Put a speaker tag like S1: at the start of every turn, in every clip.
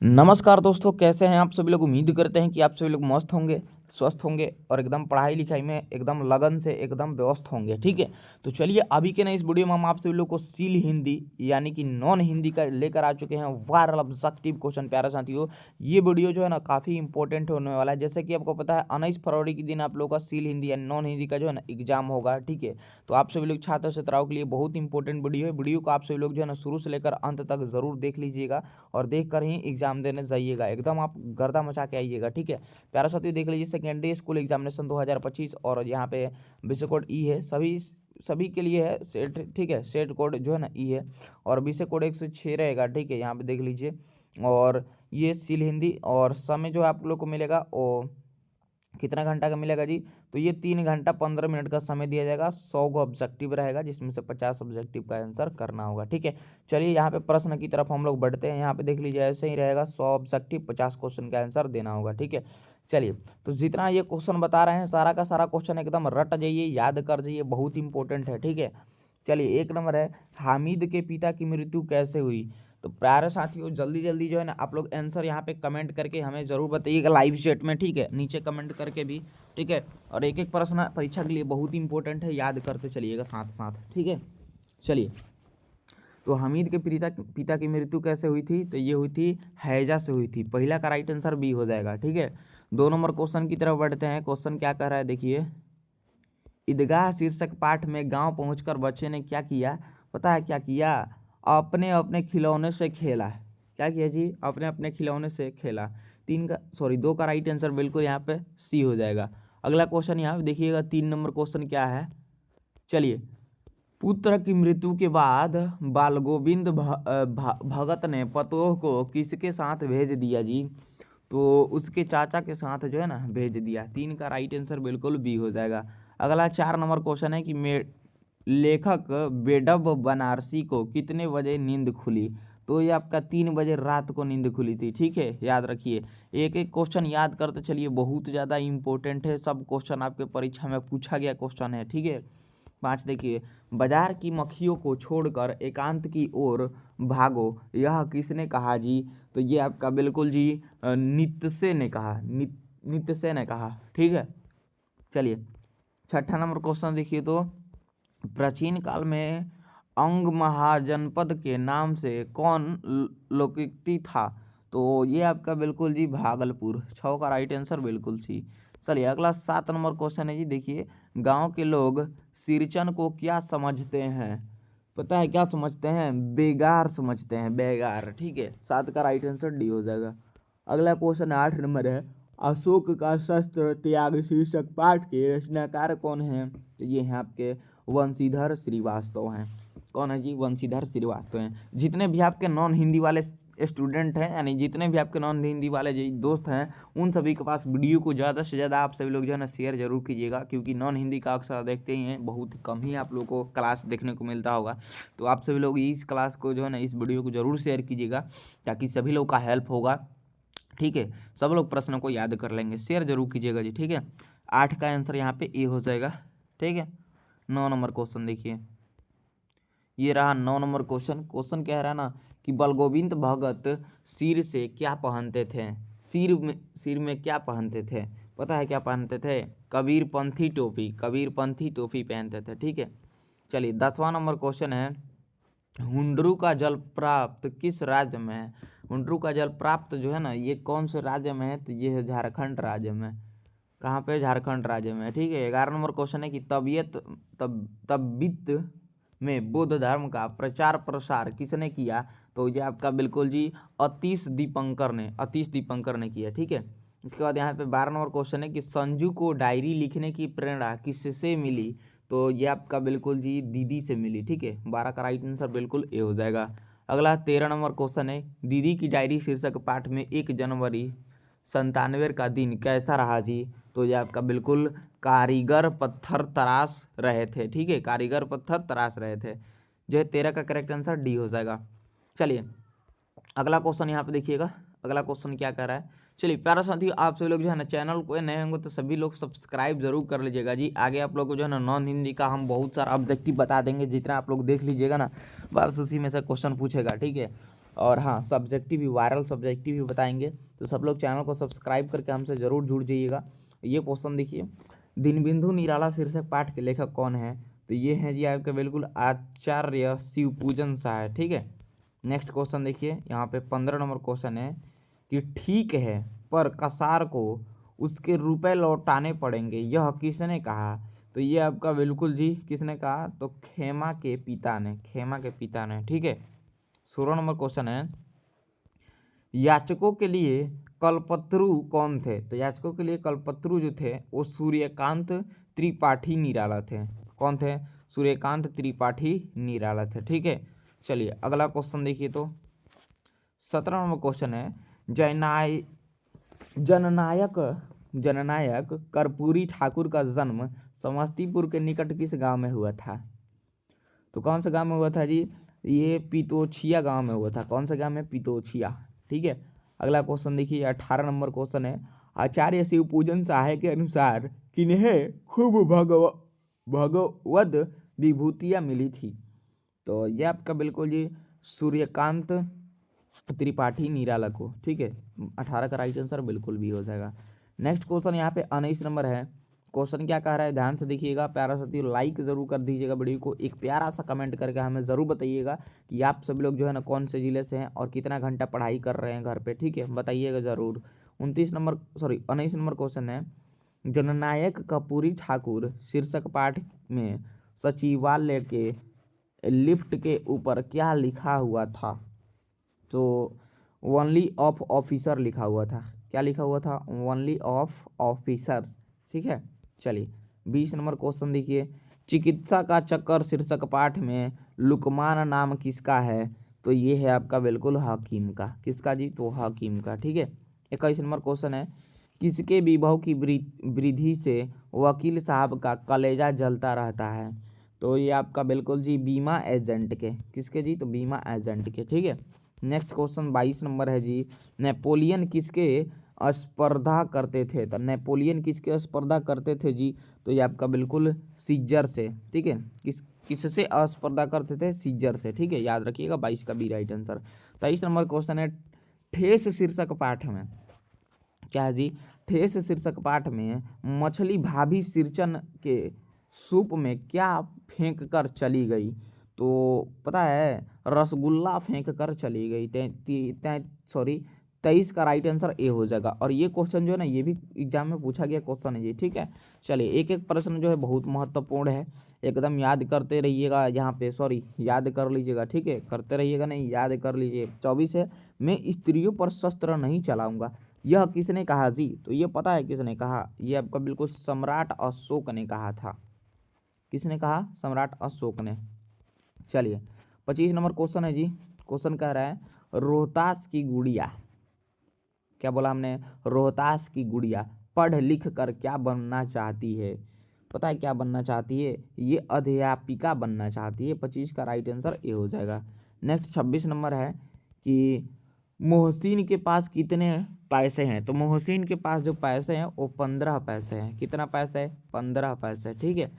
S1: नमस्कार दोस्तों, कैसे हैं आप सभी लोग। उम्मीद करते हैं कि आप सभी लोग मस्त होंगे, स्वस्थ होंगे और एकदम पढ़ाई लिखाई में एकदम लगन से एकदम व्यस्त होंगे। ठीक है, तो चलिए अभी के ना इस वीडियो में हम आप सभी लोग को सील हिंदी यानी कि नॉन हिंदी का लेकर आ चुके हैं वायरल ऑब्जेक्टिव क्वेश्चन। प्यारे साथियों, ये वीडियो जो है ना काफ़ी इंपॉर्टेंट होने वाला है। जैसे कि आपको पता है 19 फरवरी के दिन आप लोगों का सील हिंदी यानी नॉन हिंदी का जो है ना एग्जाम होगा। ठीक है, तो आप सभी लोग छात्र छात्राओं के लिए बहुत इंपॉर्टेंट वीडियो है। वीडियो को आप सभी लोग जो है ना शुरू से लेकर अंत तक जरूर देख लीजिएगा और देख कर ही एग्जाम देने जाइएगा, एकदम आप गर्दा मचा के आइएगा। ठीक है, प्यारा साथियों देख लीजिए सेकेंडरी स्कूल एग्जामिनेशन 2025 और यहाँ पे विषय कोड ई है, सभी सभी के लिए है सेट। ठीक है, सेट कोड जो है ना ई है और विषय कोड 106 रहेगा। ठीक है, यहाँ पे देख लीजिए। और ये सील हिंदी और समय जो आप लोग को मिलेगा वो कितना घंटा का मिलेगा जी, तो ये 3 घंटा 15 मिनट का समय दिया जाएगा। 100 को ऑब्जेक्टिव रहेगा जिसमें से 50 ऑब्जेक्टिव का आंसर करना होगा। ठीक है, चलिए यहाँ पे प्रश्न की तरफ हम लोग बढ़ते हैं। यहाँ पे देख लीजिए ऐसे ही रहेगा, 100 ऑब्जेक्टिव 50 क्वेश्चन का आंसर देना होगा। ठीक है, चलिए तो जितना ये क्वेश्चन बता रहे हैं सारा का सारा क्वेश्चन एकदम रट जाइए, याद कर जाइए, बहुत इंपॉर्टेंट है। ठीक है, चलिए एक नंबर है, हामिद के पिता की मृत्यु कैसे हुई। तो प्यारे साथियों जल्दी जल्दी जो है ना आप लोग आंसर यहाँ पे कमेंट करके हमें ज़रूर बताइएगा लाइव चैट में। ठीक है, नीचे कमेंट करके भी। ठीक है, और एक एक प्रश्न परीक्षा के लिए बहुत इंपॉर्टेंट है, याद करते चलिएगा साथ साथ। ठीक है, चलिए तो हामिद के पिता की मृत्यु कैसे हुई थी, तो ये हुई थी हैजा से हुई थी। पहला का राइट आंसर बी हो जाएगा। ठीक है, 2 नंबर क्वेश्चन की तरफ बढ़ते हैं। क्वेश्चन क्या कह रहा है देखिए, ईदगाह शीर्षक पाठ में गांव पहुंचकर बच्चे ने क्या किया। पता है क्या किया, अपने अपने खिलौने से खेला। क्या किया जी, अपने अपने खिलौने से खेला। 2 का राइट आंसर बिल्कुल यहाँ पे सी हो जाएगा। अगला क्वेश्चन यहाँ पे देखिएगा, 3 नंबर क्वेश्चन क्या है। चलिए, पुत्र की मृत्यु के बाद बाल गोविंद भगत ने पतोह को किसके साथ भेज दिया जी, तो उसके चाचा के साथ जो है ना भेज दिया। 3 का राइट आंसर बिल्कुल बी हो जाएगा। अगला 4 नंबर क्वेश्चन है कि लेखक बेडब बनारसी को कितने बजे नींद खुली, तो ये आपका 3 बजे रात को नींद खुली थी। ठीक है, याद रखिए, एक एक क्वेश्चन याद करते चलिए, बहुत ज़्यादा इंपॉर्टेंट है। सब क्वेश्चन आपके परीक्षा में पूछा गया क्वेश्चन है। ठीक है, 5 देखिए, बाजार की मक्खियों को छोड़कर एकांत की ओर भागो, यह किसने कहा जी, तो ये आपका बिल्कुल जी नित्से ने कहा, नित्से ने कहा। ठीक है, चलिए 6 नंबर क्वेश्चन देखिए, तो प्राचीन काल में अंग महाजनपद के नाम से कौन लोकोक्ति था, तो ये आपका बिल्कुल जी भागलपुर। 6 का राइट आंसर बिल्कुल सी। चलिए अगला 7 नंबर क्वेश्चन है जी, देखिए गांव के लोग सिरचन को क्या समझते हैं। पता है क्या समझते हैं, बेगार समझते हैं, बेगार। ठीक है, 7 का राइट आंसर डी हो जाएगा। अगला क्वेश्चन 8 नंबर है, अशोक का शस्त्र त्याग शीर्षक पाठ के रचनाकार कौन है, तो ये हैं आपके वंशीधर श्रीवास्तव हैं। कौन है जी, वंशीधर श्रीवास्तव हैं। जितने भी आपके नॉन हिंदी वाले स्टूडेंट हैं, यानी जितने भी आपके नॉन हिंदी वाले जो दोस्त हैं, उन सभी के पास वीडियो को ज़्यादा से ज़्यादा आप सभी लोग जो है ना शेयर जरूर कीजिएगा, क्योंकि नॉन हिंदी का अक्सर देखते ही हैं, बहुत कम ही आप लोगों को क्लास देखने को मिलता होगा। तो आप सभी लोग इस क्लास को जो है ना, इस वीडियो को जरूर शेयर कीजिएगा ताकि सभी लोग का हेल्प होगा। ठीक है, सब लोग प्रश्नों को याद कर लेंगे, शेयर जरूर कीजिएगा जी। ठीक है, 8 का आंसर यहाँ पे ए हो जाएगा। ठीक है, 9 नंबर क्वेश्चन देखिए, ये रहा 9 नंबर क्वेश्चन। क्वेश्चन कह रहा है ना कि बलगोविंद भगत सिर से क्या पहनते थे, सिर में क्या पहनते थे। पता है क्या पहनते थे, कबीरपंथी टोपी, कबीरपंथी टोपी पहनते थे। ठीक है, चलिए 10वां नंबर क्वेश्चन है, हुंडरू का जल प्राप्त किस राज्य में है। हुंडरू का जल प्राप्त जो है ना, ये कौन से राज्य में है, तो ये है झारखंड राज्य में। कहाँ पे, झारखंड राज्य में। ठीक है, 11 नंबर क्वेश्चन है कि तबीयत में बौद्ध धर्म का प्रचार प्रसार किसने किया, तो ये आपका बिल्कुल जी अतीश दीपंकर ने किया। ठीक है, इसके बाद यहाँ पे 12 नंबर क्वेश्चन है कि संजू को डायरी लिखने की प्रेरणा किससे मिली, तो ये आपका बिल्कुल जी दीदी से मिली। ठीक है, 12 का राइट आंसर बिल्कुल ए हो जाएगा। अगला 13 नंबर क्वेश्चन है, दीदी की डायरी शीर्षक पाठ में 1 जनवरी 97 का दिन कैसा रहा जी, तो ये आपका बिल्कुल कारीगर पत्थर तराश रहे थे। ठीक है, कारीगर पत्थर तराश रहे थे, जो है 13 का करेक्ट आंसर डी हो जाएगा। चलिए अगला क्वेश्चन यहाँ पे देखिएगा, अगला क्वेश्चन क्या कह रहा है। चलिए प्यारा साथियों, आप सभी लोग जो है ना चैनल को नए होंगे तो सभी लोग सब्सक्राइब जरूर कर लीजिएगा जी। आगे आप लोग को जो है ना नॉन हिंदी का हम बहुत सारा ऑब्जेक्टिव बता देंगे, जितना आप लोग देख लीजिएगा ना, बस उसी में से क्वेश्चन पूछेगा। ठीक है, और हाँ सब्जेक्टिव भी, वायरल सब्जेक्टिव भी बताएंगे। तो सब लोग चैनल को सब्सक्राइब करके हमसे ज़रूर जुड़ जाइएगा। ये क्वेश्चन देखिए, दीनबंधु निराला शीर्षक पाठ के लेखक कौन है? तो ये हैं जी आपके बिल्कुल आचार्य शिवपूजन शाह, ठीक है। नेक्स्ट क्वेश्चन देखिए, यहाँ पे 15 नंबर क्वेश्चन है कि ठीक है पर कसार को उसके रुपए लौटाने पड़ेंगे, यह किसने कहा? तो ये आपका बिल्कुल जी किसने कहा? तो खेमा के पिता ने, खेमा के पिता ने, ठीक है। 16 नंबर क्वेश्चन है, याचकों के लिए कल्पतरु कौन थे? तो याचकों के लिए कल्पतरु जो थे वो सूर्यकांत त्रिपाठी निराला थे। कौन थे? सूर्यकांत त्रिपाठी निराला थे, ठीक है। चलिए अगला क्वेश्चन देखिए, तो 17 नंबर क्वेश्चन है, जननायक जननायक कर्पूरी ठाकुर का जन्म समस्तीपुर के निकट किस गांव में हुआ था? तो कौन सा गांव में हुआ था जी? ये पितोछिया गांव में हुआ था। कौन सा गांव में? पितोछिया, ठीक है। अगला क्वेश्चन देखिए, 18 नंबर क्वेश्चन है, आचार्य शिवपूजन शाह के अनुसार किन्हें खूब भगवद विभूतियाँ मिली थी? तो ये आपका बिल्कुल जी सूर्यकांत त्रिपाठी निराला को, ठीक है। 18 का राइट आंसर बिल्कुल भी हो जाएगा। नेक्स्ट क्वेश्चन यहाँ पे 19 नंबर है। क्वेश्चन क्या कह रहा है, ध्यान से देखिएगा। प्यारा साथियों लाइक ज़रूर कर दीजिएगा वीडियो को, एक प्यारा सा कमेंट करके हमें ज़रूर बताइएगा कि आप सभी लोग जो है ना कौन से ज़िले से हैं और कितना घंटा पढ़ाई कर रहे हैं घर पे, ठीक है, बताइएगा ज़रूर। 19 नंबर क्वेश्चन है, जननायक कर्पूरी ठाकुर शीर्षक पाठ में सचिवालय के लिफ्ट के ऊपर क्या लिखा हुआ था? तो ओनली ऑफ ऑफिसर लिखा हुआ था। क्या लिखा हुआ था? ओनली ऑफ ऑफिसर्स, ठीक है। चलिए 20 नंबर क्वेश्चन देखिए, चिकित्सा का चक्कर शीर्षक पाठ में लुकमान नाम किसका है? तो ये है आपका बिल्कुल हकीम का। किसका जी? तो हकीम का, ठीक है। 21 नंबर क्वेश्चन है, किसके विभव की वृद्धि से वकील साहब का कलेजा जलता रहता है? तो ये आपका बिल्कुल जी बीमा एजेंट के। किसके जी? तो बीमा एजेंट के, ठीक है। नेक्स्ट क्वेश्चन 22 नंबर है जी, नेपोलियन किसके स्पर्धा करते थे? तो नेपोलियन किसके स्पर्धा करते थे जी? तो ये आपका बिल्कुल सीजर से, ठीक है। किससे स्पर्धा करते थे? सीजर से, ठीक है, याद रखिएगा। 22 का B right answer. 23 number question है, ठेस शीर्षक पाठ में क्या है जी? ठेस शीर्षक पाठ में मछली भाभी सिरचन के सूप में क्या फेंक कर चली गई? तो पता है, रसगुल्ला फेंक कर चली गई। 23 का राइट आंसर ए हो जाएगा। और ये क्वेश्चन जो है ना, ये भी एग्जाम में पूछा गया क्वेश्चन है ये, ठीक है। चलिए एक एक प्रश्न जो है बहुत महत्वपूर्ण है, एकदम याद करते रहिएगा। यहाँ पे याद कर लीजिएगा, ठीक है, करते रहिएगा नहीं, याद कर लीजिए। 24 है, मैं स्त्रियों पर शस्त्र नहीं चलाऊंगा, यह किसने कहा जी? तो ये पता है किसने कहा? ये आपका बिल्कुल सम्राट अशोक ने कहा था। किसने कहा? सम्राट अशोक ने। चलिए 25 नंबर क्वेश्चन है जी, क्वेश्चन कह रहा है, रोहतास की गुड़िया, क्या बोला हमने? रोहतास की गुड़िया पढ़ लिख कर क्या बनना चाहती है? पता है क्या बनना चाहती है? ये अध्यापिका बनना चाहती है। 25 का राइट आंसर ए हो जाएगा। नेक्स्ट 26 नंबर है कि मोहसिन के पास कितने पैसे हैं? तो मोहसिन के पास जो पैसे हैं वो 15 पैसे हैं। कितना पैसे है? 15 पैसे, ठीक है।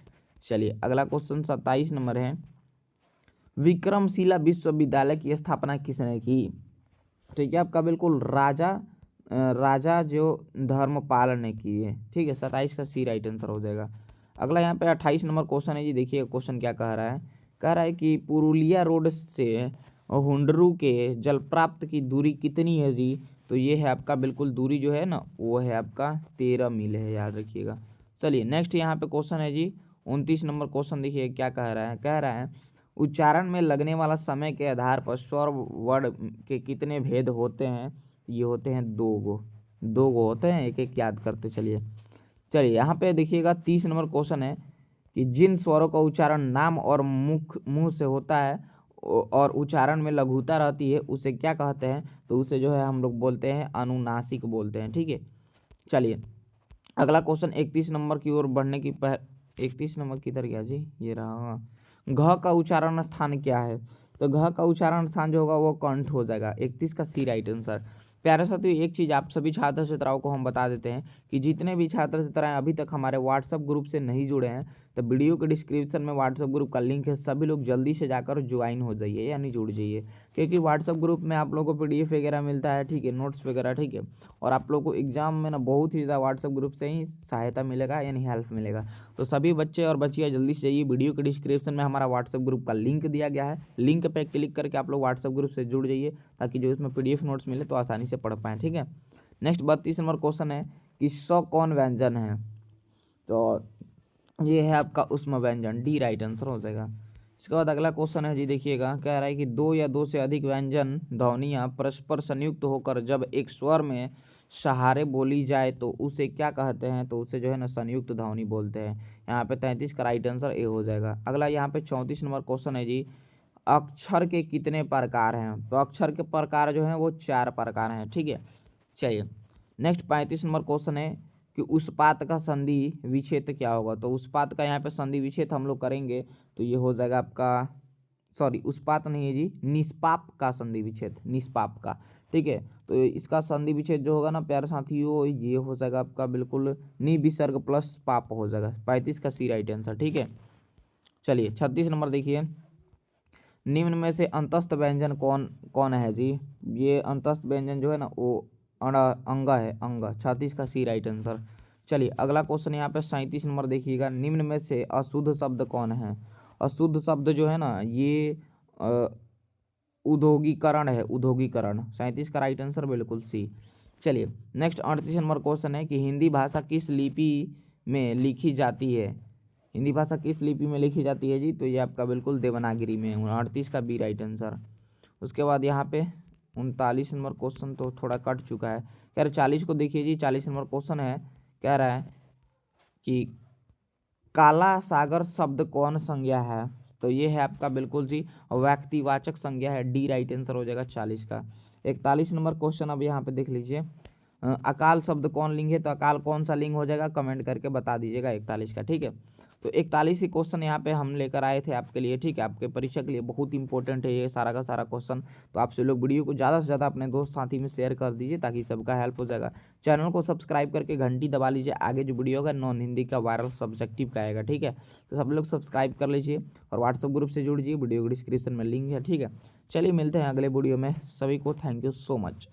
S1: चलिए अगला क्वेश्चन 27 नंबर है, विक्रमशिला विश्वविद्यालय की स्थापना किसने की? तो ये आपका बिल्कुल राजा जो धर्मपाल ने की है, ठीक है। 27 का सी राइट आंसर हो जाएगा। अगला यहाँ पे 28 नंबर क्वेश्चन है जी, देखिए क्वेश्चन क्या कह रहा है। कह रहा है कि पुरुलिया रोड से हुंडरू के जल प्राप्त की दूरी कितनी है जी? तो ये है आपका बिल्कुल दूरी जो है ना, वो है आपका 13 मील है, याद रखिएगा। चलिए नेक्स्ट यहाँ पे क्वेश्चन है जी 29 नंबर क्वेश्चन, देखिए क्या कह रहा है। कह रहा है, उच्चारण में लगने वाला समय के आधार पर स्वर वर्ण के कितने भेद होते हैं? ये होते हैं 2 गो होते हैं, एक एक याद करते चलिए। यहाँ पे देखिएगा 30 नंबर क्वेश्चन है कि जिन स्वरों का उच्चारण नाम और मुंह से होता है और उच्चारण में लघुता रहती है उसे क्या कहते हैं? तो उसे जो है हम लोग बोलते हैं अनुनासिक बोलते हैं, ठीक है। चलिए अगला क्वेश्चन 31 नंबर की ओर बढ़ने की 31 नंबर किधर गया जी? ये रहा। घ का उच्चारण स्थान क्या है? तो घ का उच्चारण स्थान जो होगा वो कंठ हो जाएगा। 31 का सी राइट आंसर। प्यारे साथियों, एक चीज़ आप सभी छात्र छात्राओं को हम बता देते हैं कि जितने भी छात्र छात्राएं अभी तक हमारे व्हाट्सएप ग्रुप से नहीं जुड़े हैं, तो वीडियो के डिस्क्रिप्शन में व्हाट्सएप ग्रुप का लिंक है, सभी लोग जल्दी से जाकर ज्वाइन हो जाइए यानी जुड़ जाइए, क्योंकि व्हाट्सएप ग्रुप में आप लोगों को पीडीएफ वगैरह मिलता है, ठीक है, नोट्स वगैरह, ठीक है, और आप लोगों को एग्जाम में ना बहुत ही ज़्यादा व्हाट्सएप ग्रुप से ही सहायता मिलेगा यानी हेल्प मिलेगा। तो सभी बच्चे और बच्चियाँ जल्दी से जाइए, वीडियो के डिस्क्रिप्शन में हमारा व्हाट्सएप ग्रुप का लिंक दिया गया है, लिंक पे क्लिक करके आप लोग व्हाट्सएप ग्रुप से जुड़ जाइए, ताकि जो इसमें पीडीएफ नोट्स मिले तो आसानी से पढ़ पाएँ, ठीक है। नेक्स्ट 32 नंबर क्वेश्चन है कि 100 कौन व्यंजन है, तो ये है आपका उष्म व्यंजन, डी राइट आंसर हो जाएगा। इसके बाद अगला क्वेश्चन है जी, देखिएगा, कह रहा है कि दो या दो से अधिक व्यंजन ध्वनियाँ परस्पर संयुक्त होकर जब एक स्वर में सहारे बोली जाए तो उसे क्या कहते हैं, तो उसे जो है ना संयुक्त ध्वनि बोलते हैं। यहाँ पे 33 का राइट आंसर ए हो जाएगा। अगला यहाँ पे 34 नंबर क्वेश्चन है जी, अक्षर के कितने प्रकार हैं, तो अक्षर के प्रकार जो हैं वो 4 प्रकार हैं, ठीक है। चलिए नेक्स्ट 35 नंबर क्वेश्चन है कि उसपात का संधि विच्छेद क्या होगा, तो उसपात का यहाँ पे संधि विच्छेद हम लोग करेंगे तो ये हो जाएगा आपका, सॉरी उसपात नहीं है जी, निष्पाप का संधि विच्छेद, निष्पाप का, ठीक है। तो इसका संधि विच्छेद जो होगा ना प्यारे साथियों, ये हो जाएगा आपका बिल्कुल नि विसर्ग प्लस पाप हो जाएगा। 35 का सी राइट आंसर, ठीक है। चलिए 36 नंबर देखिए, निम्न में से अंतस्थ व्यंजन कौन कौन है जी, ये अंतस्थ व्यंजन जो है ना वो अंगा है, अंगा। 36 का सी राइट आंसर। चलिए अगला क्वेश्चन यहाँ पे 37 नंबर देखिएगा, निम्न में से अशुद्ध शब्द कौन है, अशुद्ध शब्द जो है ना ये उद्योगीकरण है, उद्योगीकरण। 37 का राइट आंसर बिल्कुल सी। चलिए नेक्स्ट 38 नंबर क्वेश्चन है कि हिंदी भाषा किस लिपि में लिखी जाती है, हिंदी भाषा किस लिपि में लिखी जाती है जी, तो ये आपका बिल्कुल देवनागरी में। 38 का बी राइट आंसर। उसके बाद यहाँ पे 39 नंबर क्वेश्चन तो थोड़ा कट चुका है, कह रहे 40 को देखिए जी, 40 नंबर क्वेश्चन है, कह रहा है कि काला सागर शब्द कौन संज्ञा है, तो ये है आपका बिल्कुल जी व्यक्तिवाचक संज्ञा है, डी राइट आंसर हो जाएगा 40 का। 41 नंबर क्वेश्चन अब यहाँ पे देख लीजिए, अकाल शब्द कौन लिंग है, तो अकाल कौन सा लिंग हो जाएगा, कमेंट करके बता दीजिएगा 41 का, ठीक है। तो 41 ही क्वेश्चन यहाँ पे हम लेकर आए थे आपके लिए, ठीक है, आपके परीक्षा के लिए बहुत इंपॉर्टेंट है ये सारा का सारा क्वेश्चन। तो आप सब लोग वीडियो को ज़्यादा से ज़्यादा अपने दोस्त साथी में शेयर कर दीजिए ताकि सबका हेल्प हो जाएगा। चैनल को सब्सक्राइब करके घंटी दबा लीजिए, आगे जो वीडियो होगा नॉन हिंदी का वायरल सब्जेक्टिव का आएगा, ठीक है। तो सब लोग सब्सक्राइब कर लीजिए और व्हाट्सएप ग्रुप से जुड़ जाइए, वीडियो के डिस्क्रिप्शन में लिंक है, ठीक है। चलिए मिलते हैं अगले वीडियो में, सभी को थैंक यू सो मच।